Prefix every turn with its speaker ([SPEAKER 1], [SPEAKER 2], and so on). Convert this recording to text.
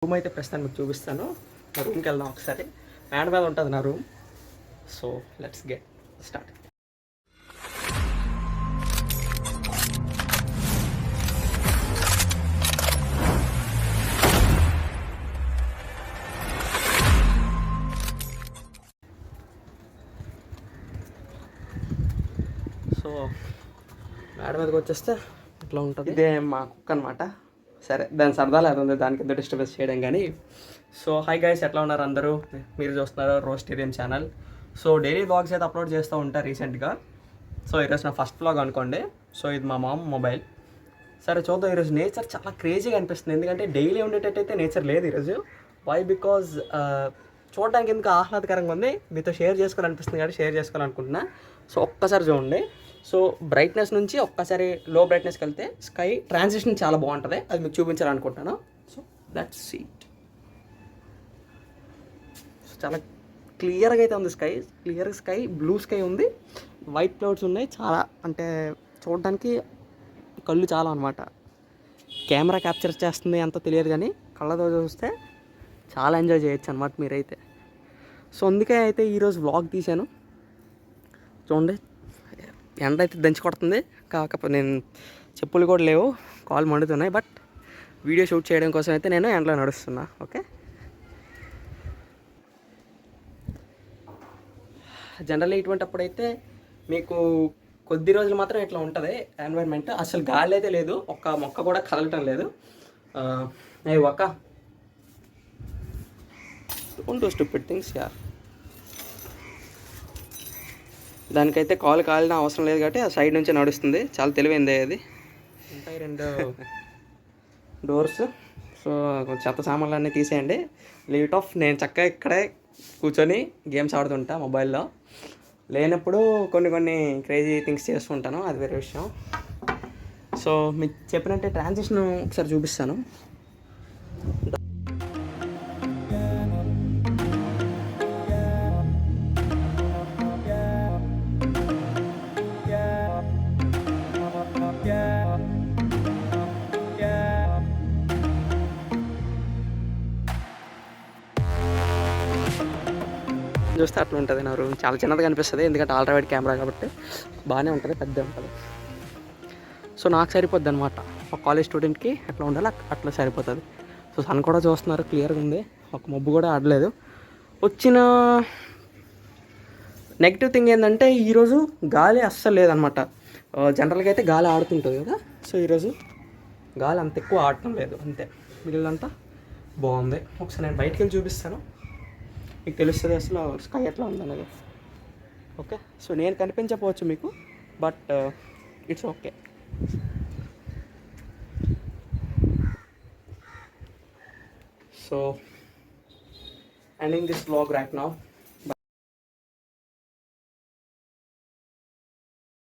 [SPEAKER 1] Room అయితే ప్రస్తుతానికి మీకు చూపిస్తాను. నా రూమ్కి వెళ్దాం ఒకసారి. మేడ మీద ఉంటుంది నా room. So let's get start. So మేడ మీదకి వచ్చేస్తే ఇట్లా ఉంటుంది. ఇదే మా కుక్క అనమాట. సరే, దాని సరదాలు అది ఉంది, దానికి ఎంత డిస్టర్బెన్స్ చేయడం కానీ. సో హాయ్ గైస్, ఎట్లా ఉన్నారు అందరూ? మీరు చూస్తున్నారు రోస్టేరియన్ ఛానల్. సో డైలీ వ్లాగ్స్ అయితే అప్లోడ్ చేస్తూ ఉంటారు రీసెంట్గా. సో ఈరోజు నా ఫస్ట్ వ్లాగ్ అనుకోండి. సో ఇది మా మామ్ మొబైల్. సరే చూద్దాం. ఈరోజు నేచర్ చాలా క్రేజీగా అనిపిస్తుంది, ఎందుకంటే డైలీ ఉండేటట్టయితే నేచర్ లేదు ఈరోజు. వై? బికాజ్ చూడడానికి ఎందుకు ఆహ్లాదకరంగా ఉంది, మీతో షేర్ చేసుకోవాలనిపిస్తుంది కాబట్టి షేర్ చేసుకోవాలనుకుంటున్నా. సో ఒక్కసారి చూడండి. సో బ్రైట్నెస్ నుంచి ఒక్కసారి లో బ్రైట్నెస్కి వెళ్తే స్కై ట్రాన్సిషన్ చాలా బాగుంటుంది, అది మీకు చూపించాలనుకుంటున్నాను. So that's it. సో చాలా క్లియర్గా అయితే ఉంది sky, clear sky, blue sky ఉంది, వైట్ క్లౌడ్స్ ఉన్నాయి. చాలా అంటే చూడడానికి కళ్ళు చాలా అనమాట. కెమెరా క్యాప్చర్ చేస్తుంది అంత తెలియదు, కానీ కళ్ళతో చూస్తే చాలా ఎంజాయ్ చేయొచ్చు అనమాట మీరైతే. సో అందుకే అయితే ఈరోజు వ్లాగ్ తీశాను. చూడండి, ఎండ అయితే దంచి కొడుతుంది, కాకపోతే నేను చెప్పులు కూడా లేవు, కాలు మండుతున్నాయి. బట్ వీడియో షూట్ చేయడం కోసం అయితే నేను ఎండలో నడుస్తున్నా. ఓకే, జనరల్లీ ఇటువంటి అప్పుడైతే మీకు కొద్ది రోజులు మాత్రం ఇట్లా ఉంటుంది ఎన్వైర్న్మెంట్. అసలు గాలి అయితే లేదు, ఒక్క మొక్క కూడా కదలటం లేదు. ఒక్క డోంట్ డూ స్టూపిడ్ థింగ్స్ యార్. దానికైతే కాలు కాలిన అవసరం లేదు కాబట్టి ఆ సైడ్ నుంచి నడుస్తుంది. చాలా తెలివైందే అది. ఉంటాయి 2 డోర్స్. సో చెత్త సామాన్లు అన్నీ తీసేయండి, లీవ్ ఇట్ ఆఫ్. నేను చక్కగా ఇక్కడే కూర్చొని గేమ్స్ ఆడుతుంటా మొబైల్లో. లేనప్పుడు కొన్ని క్రేజీ థింగ్స్ చేస్తుంటాను, అది వేరే విషయం. సో మీకు చెప్పినట్టే ట్రాన్సిషన్ ఒకసారి చూపిస్తాను. చూస్తే అట్లా ఉంటుంది నా రూమ్. చాలా చిన్నది కనిపిస్తుంది, ఎందుకంటే ఆల్ట్రావైడ్ కెమెరా కాబట్టి బాగానే ఉంటుంది, పెద్ద ఉంటుంది. సో నాకు సరిపోద్ది అనమాట. ఒక కాలేజ్ స్టూడెంట్కి ఎట్లా ఉండాలి అట్లా సరిపోతుంది. సో సన్ కూడా చూస్తున్నారు, క్లియర్గా ఉంది, ఒక మబ్బు కూడా ఆడలేదు. వచ్చిన నెగిటివ్ థింగ్ ఏంటంటే ఈరోజు గాలి అస్సలు లేదనమాట. జనరల్గా అయితే గాలి ఆడుతుంటుంది కదా, సో ఈరోజు గాలి అంత ఎక్కువ ఆడటం లేదు, అంతే. మిగిలినంతా బాగుంది. ఒకసారి నేను బయటికి వెళ్ళి చూపిస్తాను, మీకు తెలుస్తుంది అసలు స్కై ఎట్లా ఉందన్నది. ఓకే, సో నేను కనిపించకపోవచ్చు మీకు, but it's okay. So ending this vlog right now.